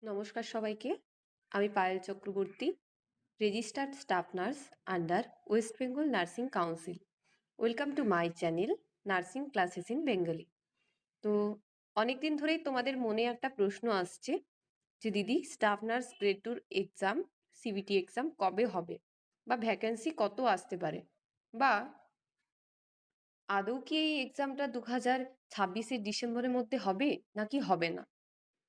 নমস্কার সবাইকে। আমি Payel Chakraborty, registered staff nurse under West Bengal nursing council. Welcome to my channel nursing classes in Bengali. তো অনেকদিন ধরেই তোমাদের মনে একটা প্রশ্ন আসছে যে দিদি, স্টাফ নার্স গ্রেড টুর এক্সাম, সিবিটি এক্সাম কবে হবে, বা ভ্যাকেন্সি কত আসতে পারে, বা আদৌ কি এই এক্সামটা 2026 ডিসেম্বরের মধ্যে হবে নাকি হবে না।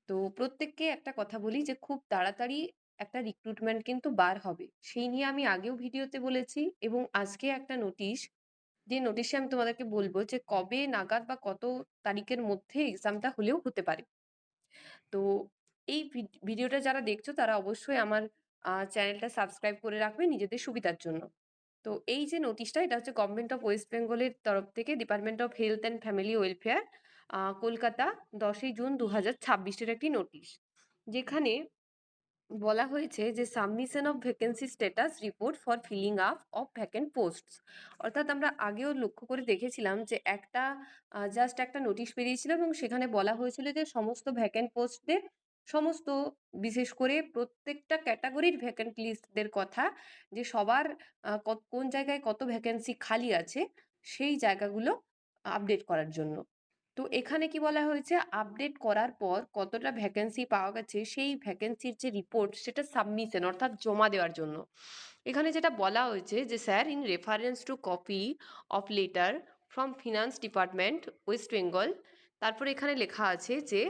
তো প্রত্যেককে একটা কথা বলি যে খুব তাড়াতাড়ি একটা রিক্রুটমেন্ট কিন্তু বার হবে, সেই নিয়ে আমি আগেও ভিডিওতে বলেছি, এবং আজকে একটা নোটিশ, যে নোটিশে আমি তোমাদেরকে বলবো যে কবে নাগাদ বা কত তারিখের মধ্যে এক্সামটা হলেও হতে পারে। তো এই ভিডিওটা যারা দেখছো তারা অবশ্যই আমার চ্যানেলটা সাবস্ক্রাইব করে রাখবে নিজেদের সুবিধার জন্য। তো এই যে নোটিশটা, এটা হচ্ছে গভর্নমেন্ট অফ ওয়েস্ট বেঙ্গলের তরফ থেকে, department of health and family welfare, Kolkata, 10ই জুন 2026-এর একটি নোটিশ, যেখানে বলা হয়েছে যে submission of vacancy status report for filling up of vacant posts. অর্থাৎ আমরা আগেও লক্ষ্য করে দেখেছিলাম যে একটা জাস্ট একটা নোটিশ বেরিয়েছিল এবং সেখানে বলা হয়েছিল যে সমস্ত ভ্যাকেন্ট পোস্টদের, সমস্ত, বিশেষ করে প্রত্যেকটা ক্যাটাগরির ভ্যাকেন্ট লিস্টদের কথা, যে সবার কোন জায়গায় কত ভ্যাকেন্সি খালি আছে সেই জায়গাগুলো আপডেট করার জন্য। তো এখানে কি বলা হয়েছে, আপডেট করার পর কতটা ভ্যাকেন্সি পাওয়া গেছে সেই ভ্যাকেন্সির যে রিপোর্ট সেটা সাবমিশন অর্থাৎ জমা দেওয়ার জন্য। এখানে যেটা বলা হয়েছে যে sir, in reference to copy of letter from finance department West Bengal, তারপরে এখানে লেখা আছে যে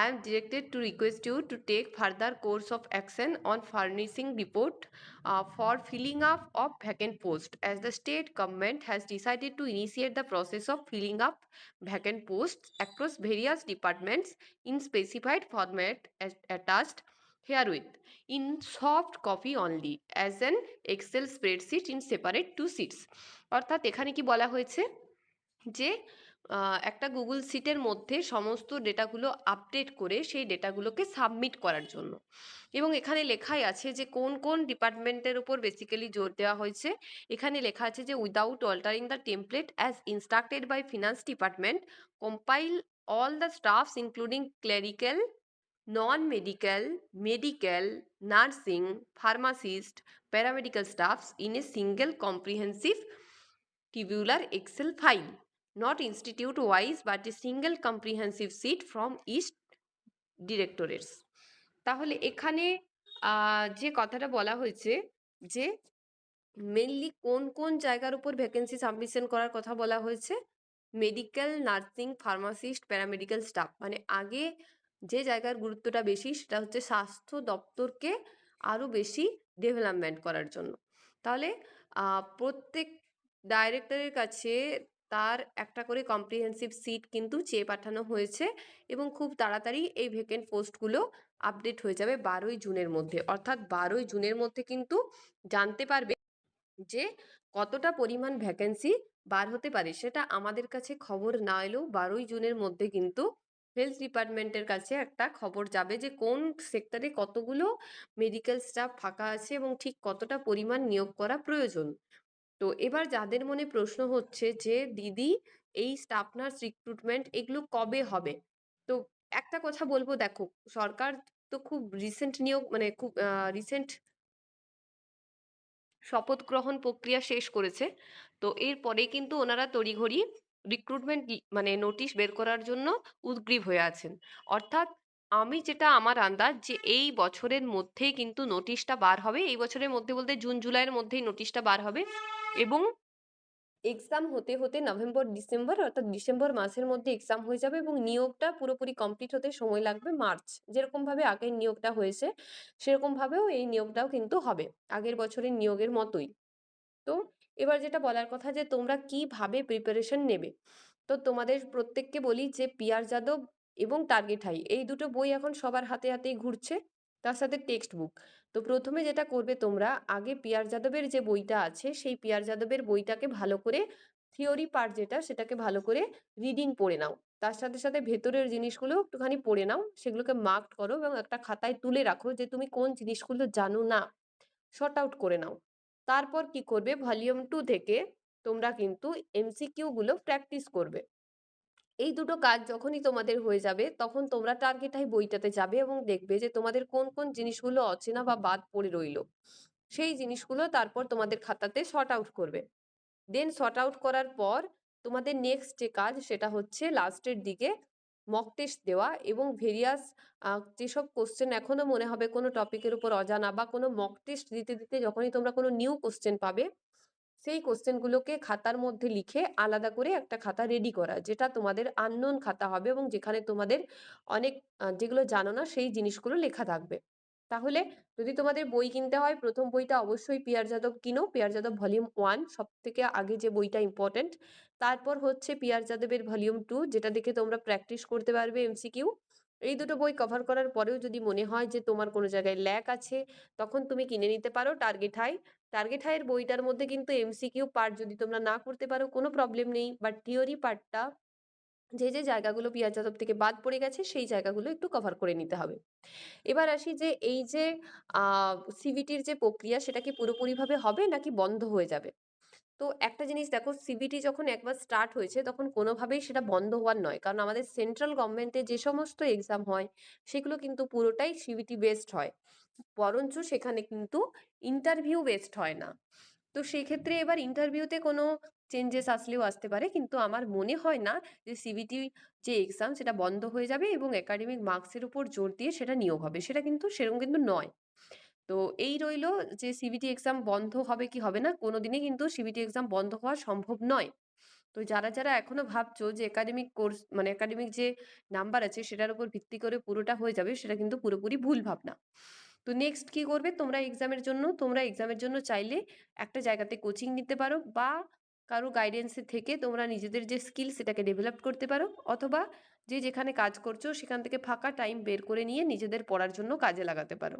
I am directed to request you to take further course of action on furnishing report for filling up of vacant post, as the state government has decided to initiate the process of filling up vacant posts across various departments in specified format as attached herewith, in soft copy only, as an Excel spreadsheet in separate 2 sheets. অর্থাৎ এখানে কি বলা হয়েছে যে একটা Google শিটের মধ্যে সমস্ত ডেটাগুলো আপডেট করে সেই ডেটাগুলোকে সাবমিট করার জন্য। এবং এখানে লেখাই আছে যে কোন কোন ডিপার্টমেন্টের উপর বেসিক্যালি জোর দেওয়া হয়েছে। এখানে লেখা আছে যে without altering the template as instructed by finance department, compile all the staffs including clerical, non-medical, medical, nursing, pharmacist, paramedical staffs in a single comprehensive tabular Excel file, not institute wise but a single comprehensive sheet from each directorates. তাহলে এখানে যে কথাটা বলা হয়েছে যে mainly কোন কোন জায়গার উপর ভ্যাকেন্সি সাবমিশন করার কথা বলা হয়েছে, medical, nursing, pharmacist, paramedical staff, মানে আগে যে জায়গার গুরুত্বটা বেশি সেটা হচ্ছে স্বাস্থ্য দপ্তরকে আরও বেশি ডেভেলপমেন্ট করার জন্য। তাহলে প্রত্যেক ডাইরেক্টরের কাছে তার একটা করে কম্প্রিহেন্সিভ সিট কিন্তু চেয়ে পাঠানো হয়েছে, এবং খুব তাড়াতাড়ি এই ভ্যাকেন্ট পোস্টগুলো আপডেট হয়ে যাবে 12ই জুনের মধ্যে। অর্থাৎ 12ই জুনের মধ্যে কিন্তু জানতে পারবে যে কতটা পরিমাণ ভ্যাকেন্সি বার হতে পারে। সেটা আমাদের কাছে খবর না এলেও 12ই জুনের মধ্যে কিন্তু হেলথ ডিপার্টমেন্টের কাছে একটা খবর যাবে যে কোন সেক্টরে কতগুলো মেডিকেল স্টাফ ফাঁকা আছে এবং ঠিক কতটা পরিমাণ নিয়োগ করা প্রয়োজন। তো এবার যাদের মনে প্রশ্ন হচ্ছে যে দিদি, এই স্টাফ নার্স রিক্রুটমেন্ট এগুলো কবে হবে, তো একটা কথা বলবো, দেখো সরকার তো খুব রিসেন্ট নিয়োগ, মানে খুব রিসেন্ট শপথ গ্রহণ প্রক্রিয়া শেষ করেছে। তো এরপরে কিন্তু ওনারা তড়িঘড়ি রিক্রুটমেন্ট মানে নোটিশ বের করার জন্য উদগ্রীব হয়ে আছেন। অর্থাৎ আমি যেটা আমার আন্দাজ যে এই বছরের মধ্যেই কিন্তু নোটিশটা বার হবে, এই বছরের মধ্যে বলতে জুন জুলাইয়ের মধ্যেই নোটিশটা বার হবে, এবং এক্সাম হতে হতে নভেম্বর ডিসেম্বর, অর্থাৎ ডিসেম্বর মাসের মধ্যে এক্সাম হয়ে যাবে, এবং নিয়োগটা পুরোপুরি কমপ্লিট হতে সময় লাগবে মার্চ। যেরকম ভাবে আগের নিয়োগটা হয়েছে সেরকম ভাবেও এই নিয়োগটাও কিন্তু হবে আগের বছরের নিয়োগের মতোই। তো এবার যেটা বলার কথা যে তোমরা কিভাবে প্রিপারেশন নেবে, তো তোমাদের প্রত্যেককে বলি যে পিয়ার যাদব এবং টার্গেট হাই, এই দুটো বই এখন সবার হাতে হাতেই ঘুরছে, তার সাথে টেক্সট বুক। তো প্রথমে যেটা করবে তোমরা, আগে পিয়ার যাদবের যে বইটা আছে সেই পিয়ার যাদবের বইটাকে ভালো করে, থিওরি পার্ট যেটা সেটাকে ভালো করে রিডিং পড়ে নাও। তার সাথে সাথে ভেতরের জিনিসগুলো একটুখানি পড়ে নাও, সেগুলোকে মার্ক করো এবং একটা খাতায় তুলে রাখো যে তুমি কোন জিনিসগুলো জানো না, শর্ট আউট করে নাও। তারপর কি করবে, ভলিউম 2 থেকে তোমরা কিন্তু এমসিকিউ গুলো প্র্যাকটিস করবে। এই দুটো কাজ যখনই তোমাদের হয়ে যাবে তখন তোমরা টার্গেট হাই বইটাতে যাবে এবং দেখবে যে তোমাদের কোন কোন জিনিসগুলো অচেনা বা বাদ পড়ে রইলো, সেই জিনিসগুলো তারপর তোমাদের খাতাতে শর্ট আউট করবে। দেন শর্ট আউট করার পর তোমাদের নেক্সট যে কাজ সেটা হচ্ছে লাস্টের দিকে মক টেস্ট দেওয়া এবং ভেরিয়াস যেসব কোশ্চেন এখনো মনে হবে কোনো টপিকের উপর অজানা, বা কোনো মক টেস্ট দিতে দিতে যখনই তোমরা কোনো নিউ কোশ্চেন পাবে, সেই কোশ্চেনগুলোকে খাতার মধ্যে লিখে আলাদা করে একটা খাতা রেডি করা, যেটা তোমাদের আননোন খাতা হবে এবং যেখানে তোমাদের অনেক যেগুলো জানো না সেই জিনিসগুলো লেখা থাকবে। তাহলে যদি তোমাদের বই কিনতে হয়, প্রথম বইটা অবশ্যই পিয়ার যাদব কিনো, পিয়ার যাদব ভলিউম 1 সব থেকে আগে যে বইটা ইম্পর্টেন্ট। তারপর হচ্ছে পিয়ার যাদবের ভলিউম 2, যেটা দেখে তোমরা প্র্যাকটিস করতে পারবে এমসিকিউ। এই দুটো বই কভার করার পরেও যদি মনে হয় যে তোমার কোনো জায়গায় ল্যাক আছে, তখন তুমি কিনে নিতে পারো টার্গেট হাই। টার্গেট হাইয়ের বইটার মধ্যে কিন্তু এমসিকিউ পার্ট যদি তোমরা না করতে পারো কোনো প্রবলেম নেই, বাট থিওরি পার্টটা যে যে জায়গাগুলো পিয়ার যাদব থেকে বাদ পড়ে গেছে সেই জায়গাগুলো একটু কভার করে নিতে হবে। এবার আসি যে এই যে সিভিটির যে প্রক্রিয়া সেটা কি পুরোপুরিভাবে হবে নাকি বন্ধ হয়ে যাবে? তো একটা জিনিস দেখো, সিবিটি যখন একবার স্টার্ট হয়েছে তখন কোনোভাবেই সেটা বন্ধ হওয়ার নয়, কারণ আমাদের সেন্ট্রাল গভর্নমেন্টের যে সমস্ত এক্সাম হয় সেগুলো কিন্তু পুরোটাই সিবিটি বেসড হয়, বরঞ্চ সেখানে কিন্তু ইন্টারভিউ বেসড হয় না। তো সেক্ষেত্রে এবার ইন্টারভিউতে কোনো চেঞ্জেস আসলেও আসতে পারে, কিন্তু আমার মনে হয় না যে সিবিটি যে এক্সাম সেটা বন্ধ হয়ে যাবে এবং একাডেমিক মার্কসের উপর জোর দিয়ে সেটা নিয়োগ হবে, সেটা কিন্তু সেরকম কিন্তু নয়। তো এই রইলো যে সিবিটি এক্সাম বন্ধ হবে কি হবে না, কোনোদিনই কিন্তু সিবিটি এক্সাম বন্ধ হওয়া সম্ভব নয়। তো যারা যারা এখনো ভাবছো যে একাডেমিক কোর্স মানে একাডেমিক যে নাম্বার আছে সেটার উপর ভিত্তি করে পুরোটা হয়ে যাবে, সেটা কিন্তু পুরোপুরি ভুল ভাবনা। তো নেক্সট কি করবে তোমরা এক্সামের জন্য চাইলে একটা জায়গাতে কোচিং নিতে পারো, বা কারো গাইডেন্সে থেকে তোমরা নিজেদের যে স্কিল সেটাকে ডেভেলপ করতে পারো, অথবা যে যেখানে কাজ করছো সেখান থেকে ফাঁকা টাইম বের করে নিয়ে নিজেদের পড়ার জন্য কাজে লাগাতে পারো।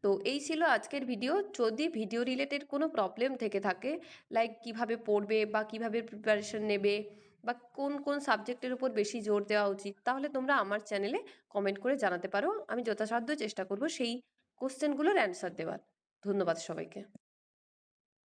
তো এই ছিল আজকের ভিডিও। যদি ভিডিও রিলেটেড কোনো প্রবলেম থেকে থাকে, লাইক কিভাবে পড়বে বা কিভাবে প্রিপারেশন নেবে বা কোন কোন সাবজেক্টের উপর বেশি জোর দেওয়া উচিত, তাহলে তোমরা আমার চ্যানেলে কমেন্ট করে জানাতে পারো। আমি যথাসাধ্য চেষ্টা করব সেই কোশ্চেনগুলোর অ্যান্সার দেওয়ার। ধন্যবাদ সবাইকে।